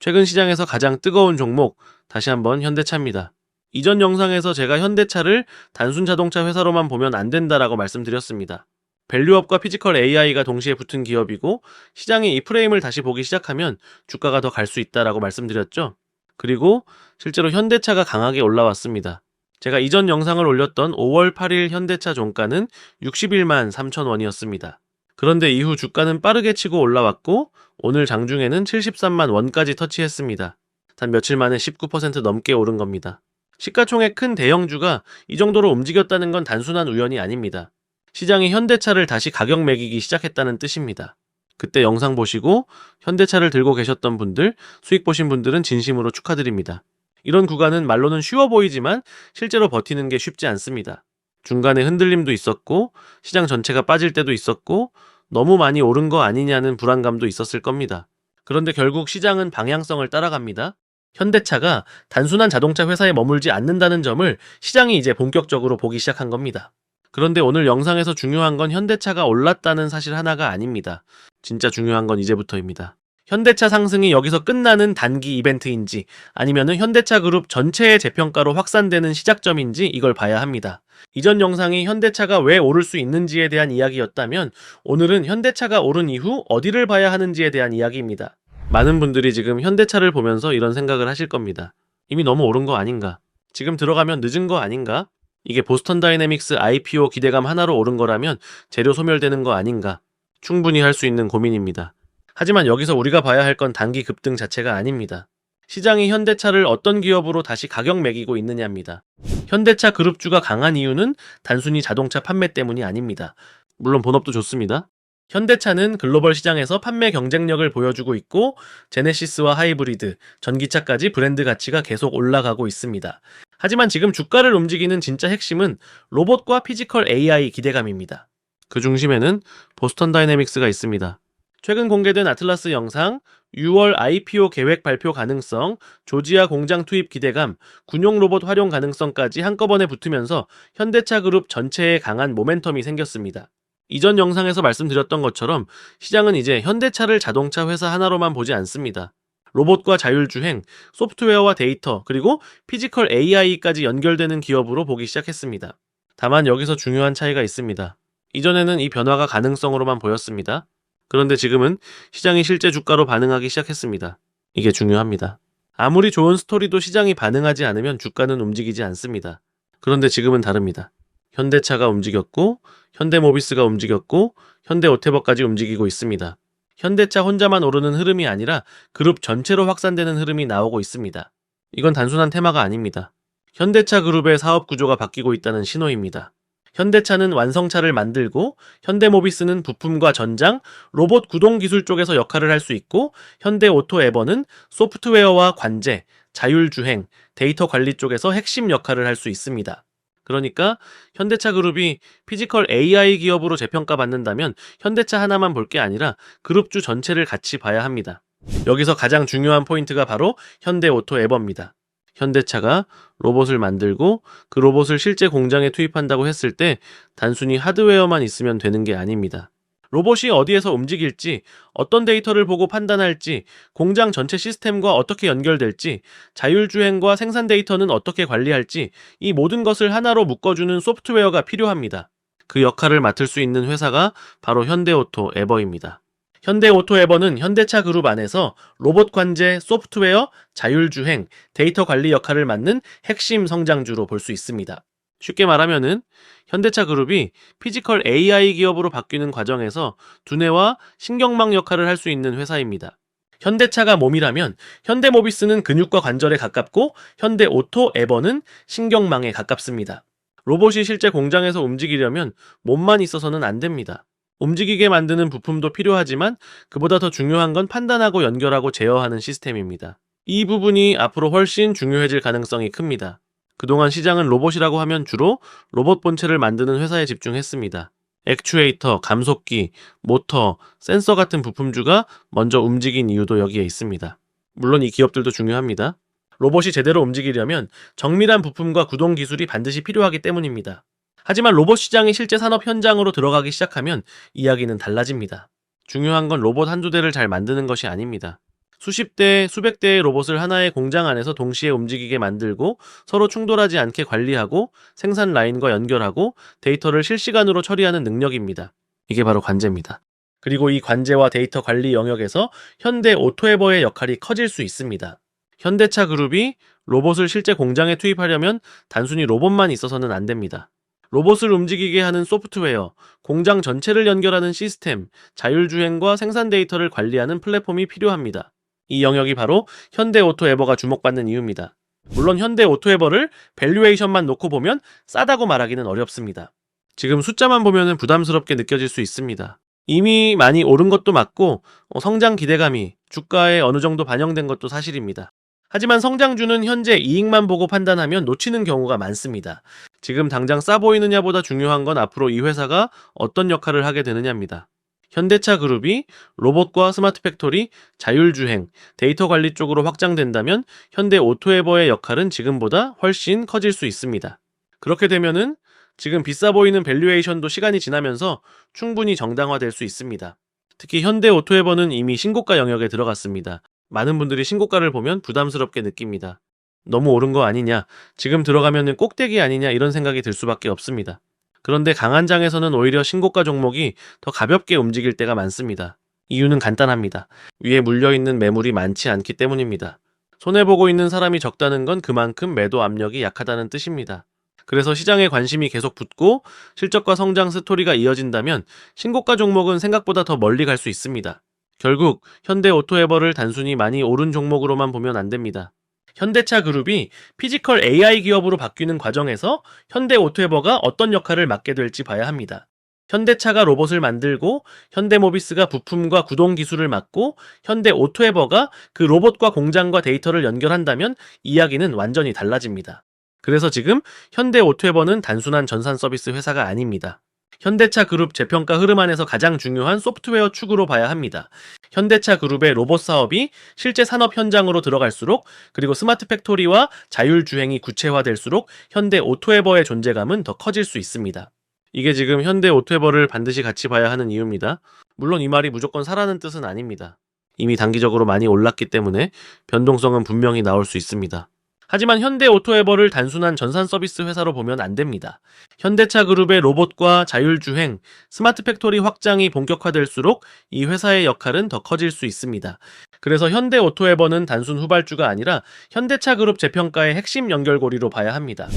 최근 시장에서 가장 뜨거운 종목, 다시 한번 현대차입니다. 이전 영상에서 제가 현대차를 단순 자동차 회사로만 보면 안 된다라고 말씀드렸습니다. 밸류업과 피지컬 AI가 동시에 붙은 기업이고 시장이 이 프레임을 다시 보기 시작하면 주가가 더 갈 수 있다라고 말씀드렸죠. 그리고 실제로 현대차가 강하게 올라왔습니다. 제가 이전 영상을 올렸던 5월 8일 현대차 종가는 61만 3천 원이었습니다. 그런데 이후 주가는 빠르게 치고 올라왔고 오늘 장중에는 73만 원까지 터치했습니다. 단 며칠 만에 19% 넘게 오른 겁니다. 시가총액 큰 대형주가 이 정도로 움직였다는 건 단순한 우연이 아닙니다. 시장이 현대차를 다시 가격 매기기 시작했다는 뜻입니다. 그때 영상 보시고 현대차를 들고 계셨던 분들, 수익 보신 분들은 진심으로 축하드립니다. 이런 구간은 말로는 쉬워 보이지만 실제로 버티는 게 쉽지 않습니다. 중간에 흔들림도 있었고 시장 전체가 빠질 때도 있었고 너무 많이 오른 거 아니냐는 불안감도 있었을 겁니다. 그런데 결국 시장은 방향성을 따라갑니다. 현대차가 단순한 자동차 회사에 머물지 않는다는 점을 시장이 이제 본격적으로 보기 시작한 겁니다. 그런데 오늘 영상에서 중요한 건 현대차가 올랐다는 사실 하나가 아닙니다. 진짜 중요한 건 이제부터입니다. 현대차 상승이 여기서 끝나는 단기 이벤트인지 아니면은 현대차 그룹 전체의 재평가로 확산되는 시작점인지 이걸 봐야 합니다. 이전 영상이 현대차가 왜 오를 수 있는지에 대한 이야기였다면 오늘은 현대차가 오른 이후 어디를 봐야 하는지에 대한 이야기입니다. 많은 분들이 지금 현대차를 보면서 이런 생각을 하실 겁니다. 이미 너무 오른 거 아닌가? 지금 들어가면 늦은 거 아닌가? 이게 보스턴 다이내믹스 IPO 기대감 하나로 오른 거라면 재료 소멸되는 거 아닌가? 충분히 할 수 있는 고민입니다. 하지만 여기서 우리가 봐야 할 건 단기 급등 자체가 아닙니다. 시장이 현대차를 어떤 기업으로 다시 가격 매기고 있느냐입니다. 현대차 그룹주가 강한 이유는 단순히 자동차 판매 때문이 아닙니다. 물론 본업도 좋습니다. 현대차는 글로벌 시장에서 판매 경쟁력을 보여주고 있고 제네시스와 하이브리드, 전기차까지 브랜드 가치가 계속 올라가고 있습니다. 하지만 지금 주가를 움직이는 진짜 핵심은 로봇과 피지컬 AI 기대감입니다. 그 중심에는 보스턴 다이내믹스가 있습니다. 최근 공개된 아틀라스 영상, 6월 IPO 계획 발표 가능성, 조지아 공장 투입 기대감, 군용 로봇 활용 가능성까지 한꺼번에 붙으면서 현대차 그룹 전체에 강한 모멘텀이 생겼습니다. 이전 영상에서 말씀드렸던 것처럼 시장은 이제 현대차를 자동차 회사 하나로만 보지 않습니다. 로봇과 자율주행, 소프트웨어와 데이터, 그리고 피지컬 AI까지 연결되는 기업으로 보기 시작했습니다. 다만 여기서 중요한 차이가 있습니다. 이전에는 이 변화가 가능성으로만 보였습니다. 그런데 지금은 시장이 실제 주가로 반응하기 시작했습니다. 이게 중요합니다. 아무리 좋은 스토리도 시장이 반응하지 않으면 주가는 움직이지 않습니다. 그런데 지금은 다릅니다. 현대차가 움직였고 현대모비스가 움직였고 현대오토버까지 움직이고 있습니다. 현대차 혼자만 오르는 흐름이 아니라 그룹 전체로 확산되는 흐름이 나오고 있습니다. 이건 단순한 테마가 아닙니다. 현대차 그룹의 사업 구조가 바뀌고 있다는 신호입니다. 현대차는 완성차를 만들고 현대모비스는 부품과 전장, 로봇 구동 기술 쪽에서 역할을 할 수 있고 현대오토에버는 소프트웨어와 관제, 자율주행, 데이터 관리 쪽에서 핵심 역할을 할 수 있습니다. 그러니까 현대차 그룹이 피지컬 AI 기업으로 재평가받는다면 현대차 하나만 볼 게 아니라 그룹주 전체를 같이 봐야 합니다. 여기서 가장 중요한 포인트가 바로 현대오토에버입니다. 현대차가 로봇을 만들고 그 로봇을 실제 공장에 투입한다고 했을 때 단순히 하드웨어만 있으면 되는 게 아닙니다. 로봇이 어디에서 움직일지, 어떤 데이터를 보고 판단할지, 공장 전체 시스템과 어떻게 연결될지, 자율주행과 생산 데이터는 어떻게 관리할지 이 모든 것을 하나로 묶어주는 소프트웨어가 필요합니다. 그 역할을 맡을 수 있는 회사가 바로 현대오토에버입니다. 현대오토에버는 현대차 그룹 안에서 로봇 관제, 소프트웨어, 자율주행, 데이터 관리 역할을 맡는 핵심 성장주로 볼 수 있습니다. 쉽게 말하면은 현대차 그룹이 피지컬 AI 기업으로 바뀌는 과정에서 두뇌와 신경망 역할을 할 수 있는 회사입니다. 현대차가 몸이라면 현대모비스는 근육과 관절에 가깝고 현대오토에버는 신경망에 가깝습니다. 로봇이 실제 공장에서 움직이려면 몸만 있어서는 안 됩니다. 움직이게 만드는 부품도 필요하지만 그보다 더 중요한 건 판단하고 연결하고 제어하는 시스템입니다. 이 부분이 앞으로 훨씬 중요해질 가능성이 큽니다. 그동안 시장은 로봇이라고 하면 주로 로봇 본체를 만드는 회사에 집중했습니다. 액추에이터, 감속기, 모터, 센서 같은 부품주가 먼저 움직인 이유도 여기에 있습니다. 물론 이 기업들도 중요합니다. 로봇이 제대로 움직이려면 정밀한 부품과 구동 기술이 반드시 필요하기 때문입니다. 하지만 로봇 시장이 실제 산업 현장으로 들어가기 시작하면 이야기는 달라집니다. 중요한 건 로봇 한두 대를 잘 만드는 것이 아닙니다. 수십 대, 수백 대의 로봇을 하나의 공장 안에서 동시에 움직이게 만들고 서로 충돌하지 않게 관리하고 생산 라인과 연결하고 데이터를 실시간으로 처리하는 능력입니다. 이게 바로 관제입니다. 그리고 이 관제와 데이터 관리 영역에서 현대 오토에버의 역할이 커질 수 있습니다. 현대차 그룹이 로봇을 실제 공장에 투입하려면 단순히 로봇만 있어서는 안 됩니다. 로봇을 움직이게 하는 소프트웨어, 공장 전체를 연결하는 시스템, 자율주행과 생산 데이터를 관리하는 플랫폼이 필요합니다. 이 영역이 바로 현대 오토에버가 주목받는 이유입니다. 물론 현대 오토에버를 밸류에이션만 놓고 보면 싸다고 말하기는 어렵습니다. 지금 숫자만 보면 부담스럽게 느껴질 수 있습니다. 이미 많이 오른 것도 맞고 성장 기대감이 주가에 어느 정도 반영된 것도 사실입니다. 하지만 성장주는 현재 이익만 보고 판단하면 놓치는 경우가 많습니다. 지금 당장 싸 보이느냐보다 중요한 건 앞으로 이 회사가 어떤 역할을 하게 되느냐입니다. 현대차 그룹이 로봇과 스마트 팩토리, 자율주행, 데이터 관리 쪽으로 확장된다면 현대 오토에버의 역할은 지금보다 훨씬 커질 수 있습니다. 그렇게 되면은 지금 비싸 보이는 밸류에이션도 시간이 지나면서 충분히 정당화될 수 있습니다. 특히 현대 오토에버는 이미 신고가 영역에 들어갔습니다. 많은 분들이 신고가를 보면 부담스럽게 느낍니다. 너무 오른 거 아니냐, 지금 들어가면 꼭대기 아니냐 이런 생각이 들 수밖에 없습니다. 그런데 강한 장에서는 오히려 신고가 종목이 더 가볍게 움직일 때가 많습니다. 이유는 간단합니다. 위에 물려있는 매물이 많지 않기 때문입니다. 손해보고 있는 사람이 적다는 건 그만큼 매도 압력이 약하다는 뜻입니다. 그래서 시장에 관심이 계속 붙고 실적과 성장 스토리가 이어진다면 신고가 종목은 생각보다 더 멀리 갈 수 있습니다. 결국 현대 오토에버를 단순히 많이 오른 종목으로만 보면 안 됩니다. 현대차 그룹이 피지컬 AI 기업으로 바뀌는 과정에서 현대 오토에버가 어떤 역할을 맡게 될지 봐야 합니다. 현대차가 로봇을 만들고 현대모비스가 부품과 구동 기술을 맡고 현대 오토에버가 그 로봇과 공장과 데이터를 연결한다면 이야기는 완전히 달라집니다. 그래서 지금 현대 오토에버는 단순한 전산 서비스 회사가 아닙니다. 현대차 그룹 재평가 흐름 안에서 가장 중요한 소프트웨어 축으로 봐야 합니다. 현대차 그룹의 로봇 사업이 실제 산업 현장으로 들어갈수록 그리고 스마트 팩토리와 자율주행이 구체화될수록 현대 오토에버의 존재감은 더 커질 수 있습니다. 이게 지금 현대 오토에버를 반드시 같이 봐야 하는 이유입니다. 물론 이 말이 무조건 사라는 뜻은 아닙니다. 이미 단기적으로 많이 올랐기 때문에 변동성은 분명히 나올 수 있습니다. 하지만 현대 오토에버를 단순한 전산 서비스 회사로 보면 안 됩니다. 현대차 그룹의 로봇과 자율주행, 스마트 팩토리 확장이 본격화될수록 이 회사의 역할은 더 커질 수 있습니다. 그래서 현대 오토에버는 단순 후발주가 아니라 현대차 그룹 재평가의 핵심 연결고리로 봐야 합니다.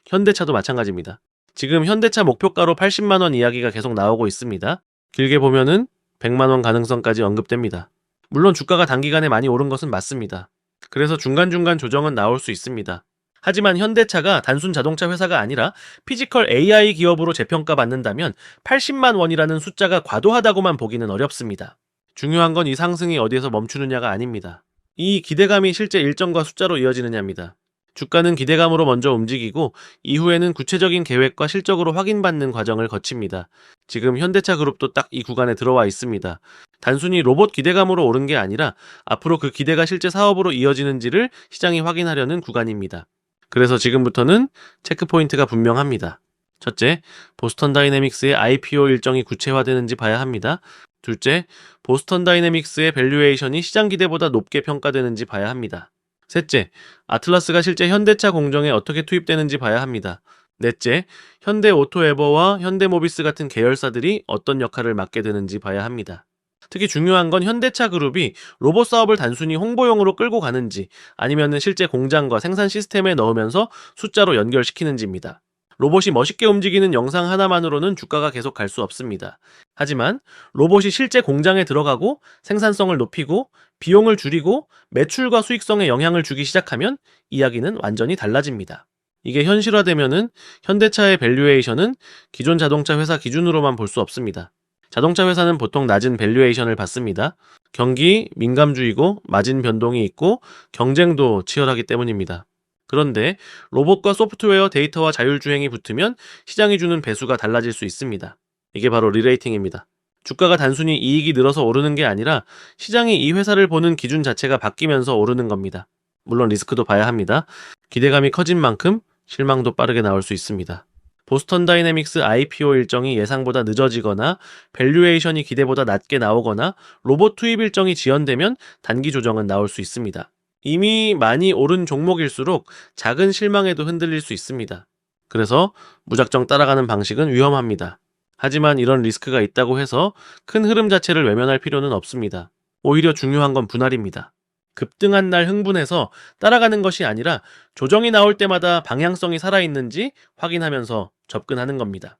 현대차도 마찬가지입니다. 지금 현대차 목표가로 80만 원 이야기가 계속 나오고 있습니다. 길게 보면은 100만 원 가능성까지 언급됩니다. 물론 주가가 단기간에 많이 오른 것은 맞습니다. 그래서 중간중간 조정은 나올 수 있습니다. 하지만 현대차가 단순 자동차 회사가 아니라 피지컬 AI 기업으로 재평가받는다면 80만 원이라는 숫자가 과도하다고만 보기는 어렵습니다. 중요한 건 이 상승이 어디에서 멈추느냐가 아닙니다. 이 기대감이 실제 일정과 숫자로 이어지느냐입니다. 주가는 기대감으로 먼저 움직이고 이후에는 구체적인 계획과 실적으로 확인받는 과정을 거칩니다. 지금 현대차 그룹도 딱 이 구간에 들어와 있습니다. 단순히 로봇 기대감으로 오른 게 아니라 앞으로 그 기대가 실제 사업으로 이어지는지를 시장이 확인하려는 구간입니다. 그래서 지금부터는 체크포인트가 분명합니다. 첫째, 보스턴 다이내믹스의 IPO 일정이 구체화되는지 봐야 합니다. 둘째, 보스턴 다이내믹스의 밸류에이션이 시장 기대보다 높게 평가되는지 봐야 합니다. 셋째, 아틀라스가 실제 현대차 공정에 어떻게 투입되는지 봐야 합니다. 넷째, 현대 오토에버와 현대모비스 같은 계열사들이 어떤 역할을 맡게 되는지 봐야 합니다. 특히 중요한 건 현대차 그룹이 로봇 사업을 단순히 홍보용으로 끌고 가는지 아니면 실제 공장과 생산 시스템에 넣으면서 숫자로 연결시키는지입니다. 로봇이 멋있게 움직이는 영상 하나만으로는 주가가 계속 갈 수 없습니다. 하지만 로봇이 실제 공장에 들어가고 생산성을 높이고 비용을 줄이고 매출과 수익성에 영향을 주기 시작하면 이야기는 완전히 달라집니다. 이게 현실화되면은 현대차의 밸류에이션은 기존 자동차 회사 기준으로만 볼 수 없습니다. 자동차 회사는 보통 낮은 밸류에이션을 받습니다. 경기 민감주의고 마진 변동이 있고 경쟁도 치열하기 때문입니다. 그런데 로봇과 소프트웨어, 데이터와 자율주행이 붙으면 시장이 주는 배수가 달라질 수 있습니다. 이게 바로 리레이팅입니다. 주가가 단순히 이익이 늘어서 오르는 게 아니라 시장이 이 회사를 보는 기준 자체가 바뀌면서 오르는 겁니다. 물론 리스크도 봐야 합니다. 기대감이 커진 만큼 실망도 빠르게 나올 수 있습니다. 보스턴 다이내믹스 IPO 일정이 예상보다 늦어지거나 밸류에이션이 기대보다 낮게 나오거나 로봇 투입 일정이 지연되면 단기 조정은 나올 수 있습니다. 이미 많이 오른 종목일수록 작은 실망에도 흔들릴 수 있습니다. 그래서 무작정 따라가는 방식은 위험합니다. 하지만 이런 리스크가 있다고 해서 큰 흐름 자체를 외면할 필요는 없습니다. 오히려 중요한 건 분할입니다. 급등한 날 흥분해서 따라가는 것이 아니라 조정이 나올 때마다 방향성이 살아있는지 확인하면서 접근하는 겁니다.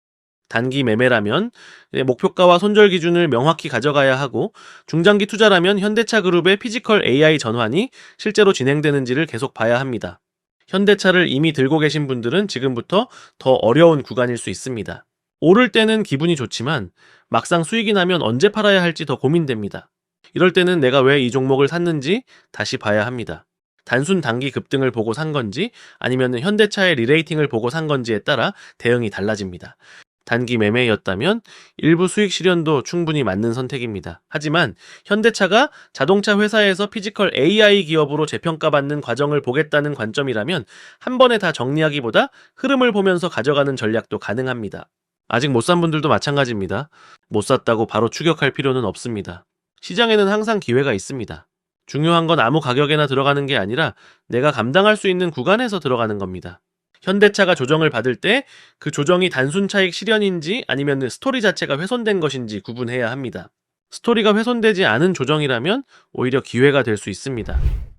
단기 매매라면 목표가와 손절 기준을 명확히 가져가야 하고, 중장기 투자라면 현대차 그룹의 피지컬 AI 전환이 실제로 진행되는지를 계속 봐야 합니다. 현대차를 이미 들고 계신 분들은 지금부터 더 어려운 구간일 수 있습니다. 오를 때는 기분이 좋지만 막상 수익이 나면 언제 팔아야 할지 더 고민됩니다. 이럴 때는 내가 왜 이 종목을 샀는지 다시 봐야 합니다. 단순 단기 급등을 보고 산 건지 아니면 현대차의 리레이팅을 보고 산 건지에 따라 대응이 달라집니다. 단기 매매였다면 일부 수익 실현도 충분히 맞는 선택입니다. 하지만 현대차가 자동차 회사에서 피지컬 AI 기업으로 재평가받는 과정을 보겠다는 관점이라면 한 번에 다 정리하기보다 흐름을 보면서 가져가는 전략도 가능합니다. 아직 못 산 분들도 마찬가지입니다. 못 샀다고 바로 추격할 필요는 없습니다. 시장에는 항상 기회가 있습니다. 중요한 건 아무 가격에나 들어가는 게 아니라 내가 감당할 수 있는 구간에서 들어가는 겁니다. 현대차가 조정을 받을 때 그 조정이 단순 차익 실현인지 아니면 스토리 자체가 훼손된 것인지 구분해야 합니다. 스토리가 훼손되지 않은 조정이라면 오히려 기회가 될 수 있습니다.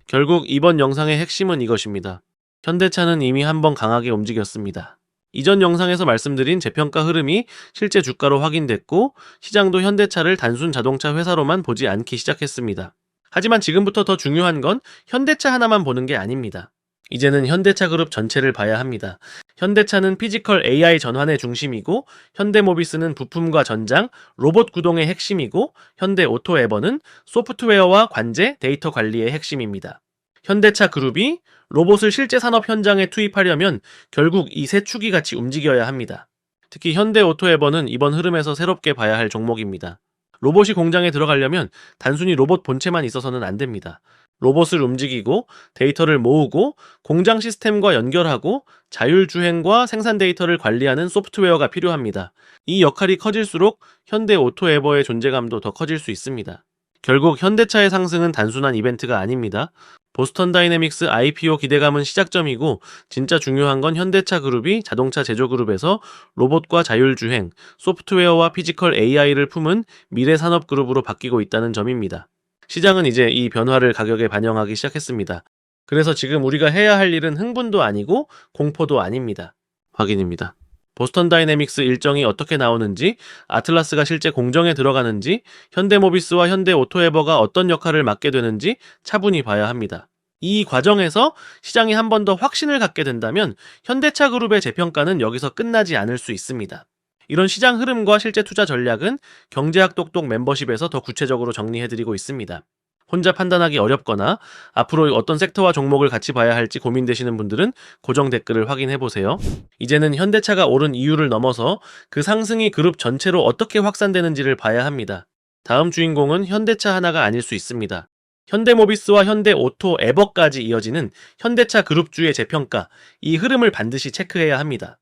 결국 이번 영상의 핵심은 이것입니다. 현대차는 이미 한번 강하게 움직였습니다. 이전 영상에서 말씀드린 재평가 흐름이 실제 주가로 확인됐고, 시장도 현대차를 단순 자동차 회사로만 보지 않기 시작했습니다. 하지만 지금부터 더 중요한 건 현대차 하나만 보는 게 아닙니다. 이제는 현대차 그룹 전체를 봐야 합니다. 현대차는 피지컬 AI 전환의 중심이고, 현대모비스는 부품과 전장, 로봇 구동의 핵심이고, 현대오토에버는 소프트웨어와 관제, 데이터 관리의 핵심입니다. 현대차 그룹이 로봇을 실제 산업 현장에 투입하려면 결국 이 세 축이 같이 움직여야 합니다. 특히 현대오토에버는 이번 흐름에서 새롭게 봐야 할 종목입니다. 로봇이 공장에 들어가려면 단순히 로봇 본체만 있어서는 안 됩니다. 로봇을 움직이고 데이터를 모으고 공장 시스템과 연결하고 자율주행과 생산 데이터를 관리하는 소프트웨어가 필요합니다. 이 역할이 커질수록 현대오토에버의 존재감도 더 커질 수 있습니다. 결국 현대차의 상승은 단순한 이벤트가 아닙니다. 보스턴 다이내믹스 IPO 기대감은 시작점이고, 진짜 중요한 건 현대차 그룹이 자동차 제조그룹에서 로봇과 자율주행, 소프트웨어와 피지컬 AI를 품은 미래 산업 그룹으로 바뀌고 있다는 점입니다. 시장은 이제 이 변화를 가격에 반영하기 시작했습니다. 그래서 지금 우리가 해야 할 일은 흥분도 아니고 공포도 아닙니다. 확인입니다. 보스턴 다이내믹스 일정이 어떻게 나오는지, 아틀라스가 실제 공정에 들어가는지, 현대모비스와 현대오토에버가 어떤 역할을 맡게 되는지 차분히 봐야 합니다. 이 과정에서 시장이 한 번 더 확신을 갖게 된다면 현대차 그룹의 재평가는 여기서 끝나지 않을 수 있습니다. 이런 시장 흐름과 실제 투자 전략은 경제학 똑똑 멤버십에서 더 구체적으로 정리해드리고 있습니다. 혼자 판단하기 어렵거나 앞으로 어떤 섹터와 종목을 같이 봐야 할지 고민되시는 분들은 고정 댓글을 확인해보세요. 이제는 현대차가 오른 이유를 넘어서 그 상승이 그룹 전체로 어떻게 확산되는지를 봐야 합니다. 다음 주인공은 현대차 하나가 아닐 수 있습니다. 현대모비스와 현대오토에버까지 이어지는 현대차 그룹주의 재평가, 이 흐름을 반드시 체크해야 합니다.